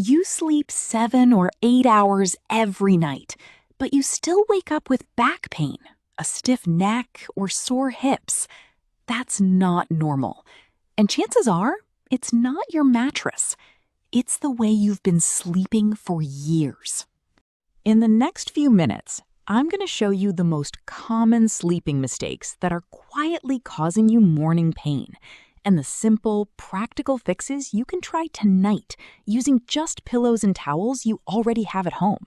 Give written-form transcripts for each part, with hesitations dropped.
You sleep 7 or 8 hours every night, but you still wake up with back pain, a stiff neck, or sore hips. That's not normal. And chances are, it's not your mattress. It's the way you've been sleeping for years. In the next few minutes, I'm going to show you the most common sleeping mistakes that are quietly causing you morning pain, and the simple, practical fixes you can try tonight using just pillows and towels you already have at home.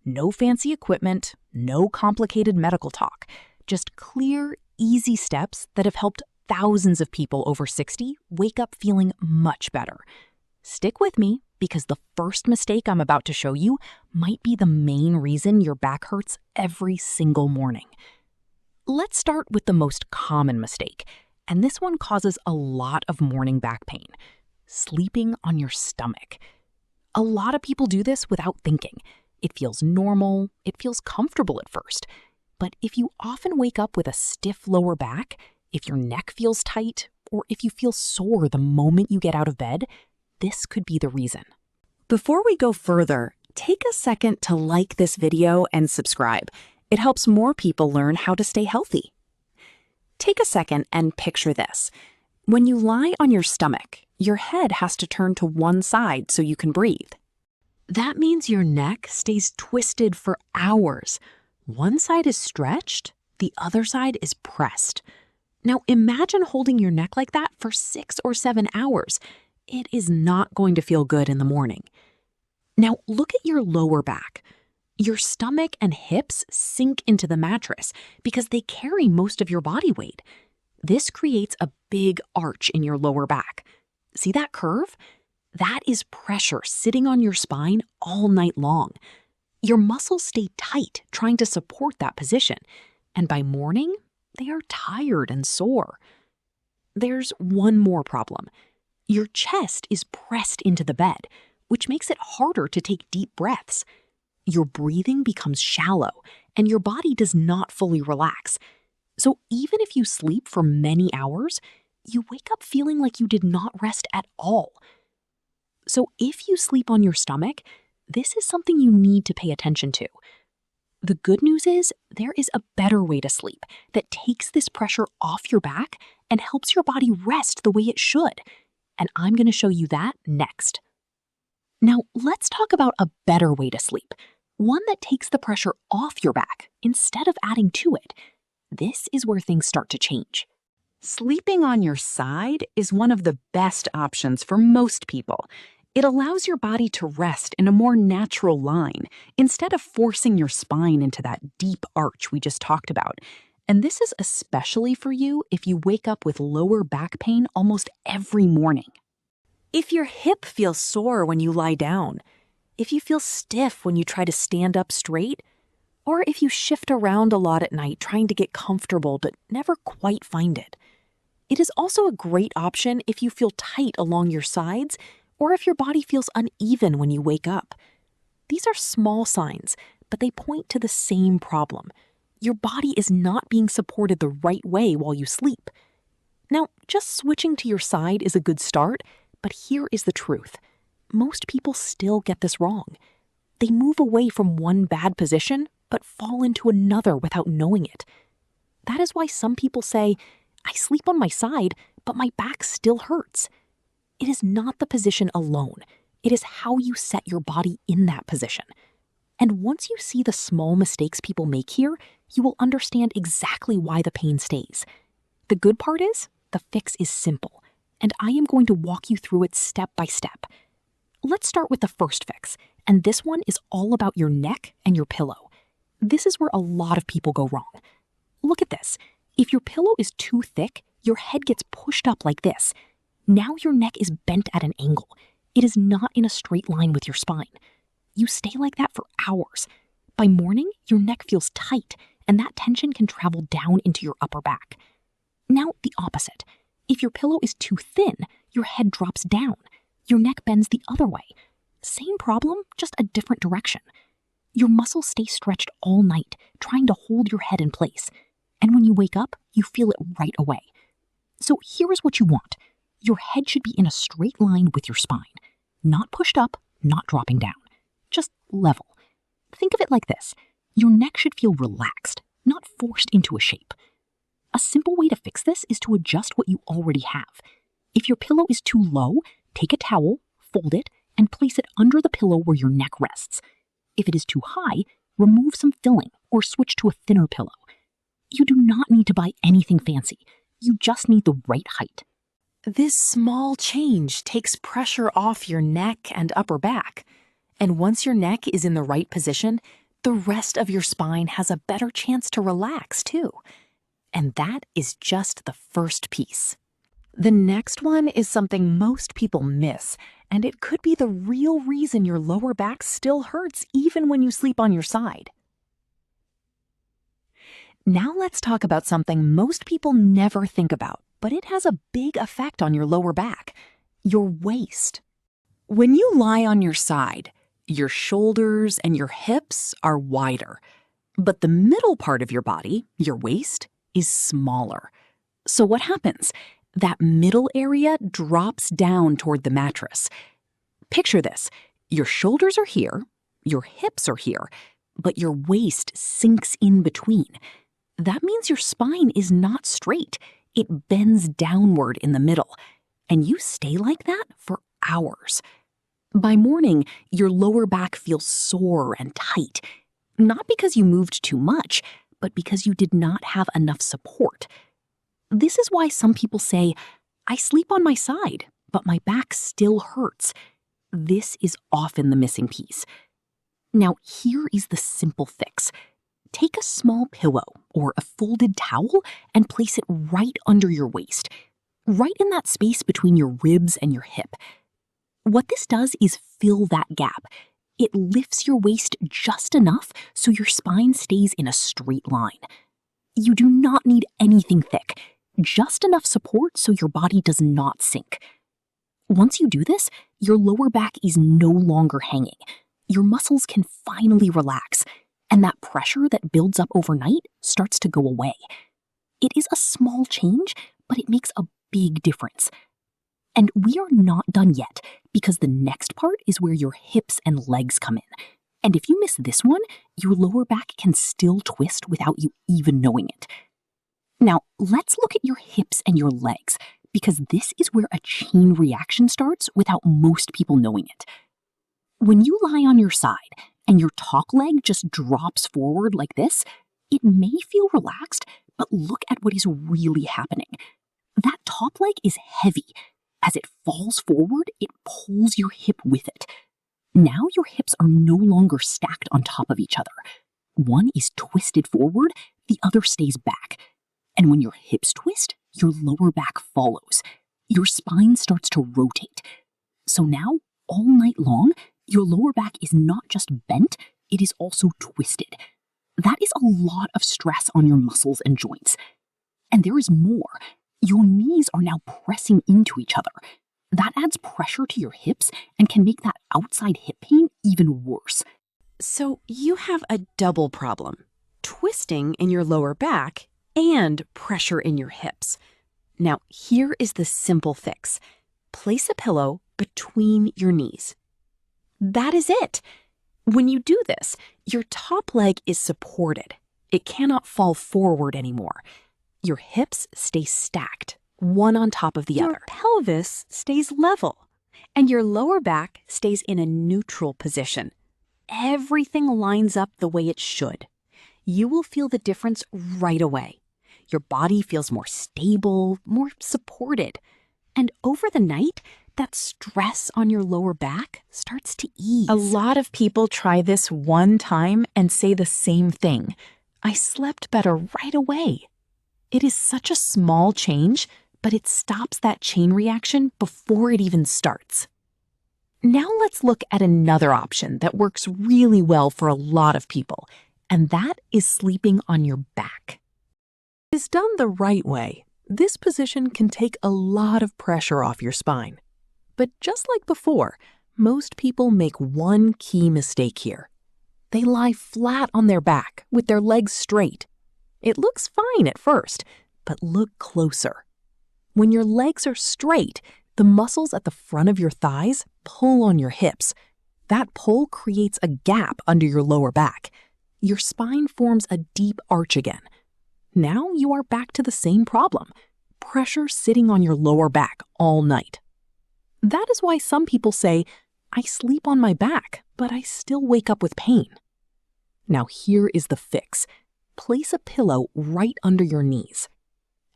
No fancy equipment, no complicated medical talk, just clear, easy steps that have helped thousands of people over 60 wake up feeling much better. Stick with me, because the first mistake I'm about to show you might be the main reason your back hurts every single morning. Let's start with the most common mistake, and this one causes a lot of morning back pain: sleeping on your stomach. A lot of people do this without thinking. It feels normal, it feels comfortable at first. But if you often wake up with a stiff lower back, if your neck feels tight, or if you feel sore the moment you get out of bed, this could be the reason. Before we go further, take a second to like this video and subscribe. It helps more people learn how to stay healthy. Take a second and picture this. When you lie on your stomach, your head has to turn to one side so you can breathe. That means your neck stays twisted for hours. One side is stretched, the other side is pressed. Now imagine holding your neck like that for 6 or 7 hours. It is not going to feel good in the morning. Now look at your lower back. Your stomach and hips sink into the mattress because they carry most of your body weight. This creates a big arch in your lower back. See that curve? That is pressure sitting on your spine all night long. Your muscles stay tight trying to support that position, and by morning, they are tired and sore. There's one more problem. Your chest is pressed into the bed, which makes it harder to take deep breaths. Your breathing becomes shallow, and your body does not fully relax. So even if you sleep for many hours, you wake up feeling like you did not rest at all. So if you sleep on your stomach, this is something you need to pay attention to. The good news is there is a better way to sleep that takes this pressure off your back and helps your body rest the way it should. And I'm going to show you that next. Now, let's talk about a better way to sleep, one that takes the pressure off your back instead of adding to it. This is where things start to change. Sleeping on your side is one of the best options for most people. It allows your body to rest in a more natural line instead of forcing your spine into that deep arch we just talked about. And this is especially for you if you wake up with lower back pain almost every morning. If your hip feels sore when you lie down, if you feel stiff when you try to stand up straight, or if you shift around a lot at night trying to get comfortable but never quite find it. It is also a great option if you feel tight along your sides or if your body feels uneven when you wake up. These are small signs, but they point to the same problem. Your body is not being supported the right way while you sleep. Now, just switching to your side is a good start, but here is the truth. Most people still get this wrong. They move away from one bad position, but fall into another without knowing it. That is why some people say, "I sleep on my side, but my back still hurts." It is not the position alone. It is how you set your body in that position. And once you see the small mistakes people make here, you will understand exactly why the pain stays. The good part is, the fix is simple, and I am going to walk you through it step by step. Let's start with the first fix, and this one is all about your neck and your pillow. This is where a lot of people go wrong. Look at this. If your pillow is too thick, your head gets pushed up like this. Now your neck is bent at an angle. It is not in a straight line with your spine. You stay like that for hours. By morning, your neck feels tight, and that tension can travel down into your upper back. Now the opposite. If your pillow is too thin, your head drops down. Your neck bends the other way. Same problem, just a different direction. Your muscles stay stretched all night, trying to hold your head in place. And when you wake up, you feel it right away. So here is what you want. Your head should be in a straight line with your spine. Not pushed up, not dropping down. Just level. Think of it like this. Your neck should feel relaxed, not forced into a shape. A simple way to fix this is to adjust what you already have. If your pillow is too low, take a towel, fold it, and place it under the pillow where your neck rests. If it is too high, remove some filling or switch to a thinner pillow. You do not need to buy anything fancy. You just need the right height. This small change takes pressure off your neck and upper back. And once your neck is in the right position, the rest of your spine has a better chance to relax too. And that is just the first piece. The next one is something most people miss, and it could be the real reason your lower back still hurts even when you sleep on your side. Now let's talk about something most people never think about, but it has a big effect on your lower back: your waist. When you lie on your side, your shoulders and your hips are wider, but the middle part of your body, your waist, is smaller. So what happens? That middle area drops down toward the mattress. Picture this. Your shoulders are here, your hips are here, but your waist sinks in between. That means your spine is not straight. It bends downward in the middle, and you stay like that for hours. By morning, your lower back feels sore and tight, not because you moved too much, but because you did not have enough support. This is why some people say, "I sleep on my side, but my back still hurts." This is often the missing piece. Now, here is the simple fix. Take a small pillow or a folded towel and place it right under your waist, right in that space between your ribs and your hip. What this does is fill that gap. It lifts your waist just enough so your spine stays in a straight line. You do not need anything thick, just enough support so your body does not sink. Once you do this, your lower back is no longer hanging. Your muscles can finally relax, and that pressure that builds up overnight starts to go away. It is a small change, but it makes a big difference. And we are not done yet, because the next part is where your hips and legs come in. And if you miss this one, your lower back can still twist without you even knowing it. Now, let's look at your hips and your legs, because this is where a chain reaction starts without most people knowing it. When you lie on your side and your top leg just drops forward like this, it may feel relaxed, but look at what is really happening. That top leg is heavy. As it falls forward, it pulls your hip with it. Now your hips are no longer stacked on top of each other. One is twisted forward, the other stays back. And when your hips twist, your lower back follows. Your spine starts to rotate. So now, all night long, your lower back is not just bent, it is also twisted. That is a lot of stress on your muscles and joints. And there is more. Your knees are now pressing into each other. That adds pressure to your hips and can make that outside hip pain even worse. So you have a double problem: twisting in your lower back and pressure in your hips. Now, here is the simple fix. Place a pillow between your knees. That is it. When you do this, your top leg is supported. It cannot fall forward anymore. Your hips stay stacked, one on top of the other. Your pelvis stays level, and your lower back stays in a neutral position. Everything lines up the way it should. You will feel the difference right away. Your body feels more stable, more supported. And over the night, that stress on your lower back starts to ease. A lot of people try this one time and say the same thing: "I slept better right away." It is such a small change, but it stops that chain reaction before it even starts. Now let's look at another option that works really well for a lot of people, and that is sleeping on your back. If it's done the right way, this position can take a lot of pressure off your spine. But just like before, most people make one key mistake here. They lie flat on their back with their legs straight. It looks fine at first, but look closer. When your legs are straight, the muscles at the front of your thighs pull on your hips. That pull creates a gap under your lower back. Your spine forms a deep arch again. Now you are back to the same problem: pressure sitting on your lower back all night. That is why some people say, "I sleep on my back, but I still wake up with pain." Now here is the fix. Place a pillow right under your knees.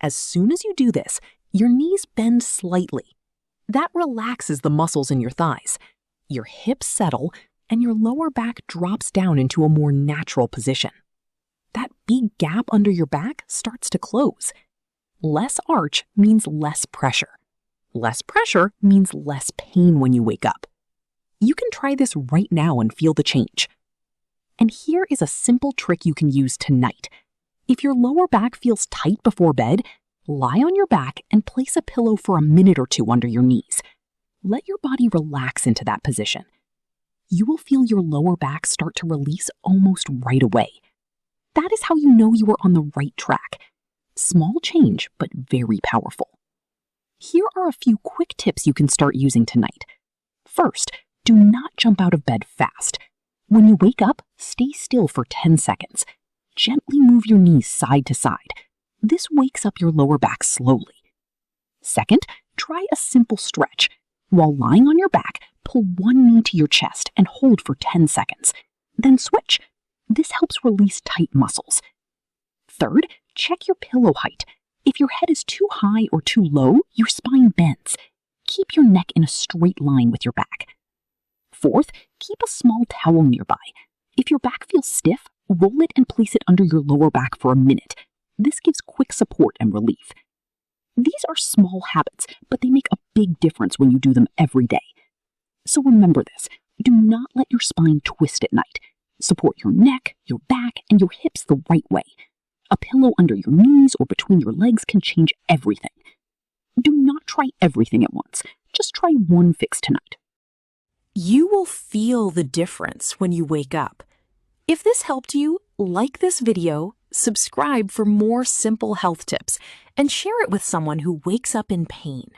As soon as you do this, your knees bend slightly. That relaxes the muscles in your thighs. Your hips settle, and your lower back drops down into a more natural position. That big gap under your back starts to close. Less arch means less pressure. Less pressure means less pain when you wake up. You can try this right now and feel the change. And here is a simple trick you can use tonight. If your lower back feels tight before bed, lie on your back and place a pillow for a minute or two under your knees. Let your body relax into that position. You will feel your lower back start to release almost right away. That is how you know you are on the right track. Small change, but very powerful. Here are a few quick tips you can start using tonight. First, do not jump out of bed fast. When you wake up, stay still for 10 seconds. Gently move your knees side to side. This wakes up your lower back slowly. Second, try a simple stretch. While lying on your back, pull one knee to your chest and hold for 10 seconds. Then switch. This helps release tight muscles. Third, check your pillow height. If your head is too high or too low, your spine bends. Keep your neck in a straight line with your back. Fourth, keep a small towel nearby. If your back feels stiff, roll it and place it under your lower back for a minute. This gives quick support and relief. These are small habits, but they make a big difference when you do them every day. So remember this: do not let your spine twist at night. Support your neck, your back, and your hips the right way. A pillow under your knees or between your legs can change everything. Do not try everything at once. Just try one fix tonight. You will feel the difference when you wake up. If this helped you, like this video, subscribe for more simple health tips, and share it with someone who wakes up in pain.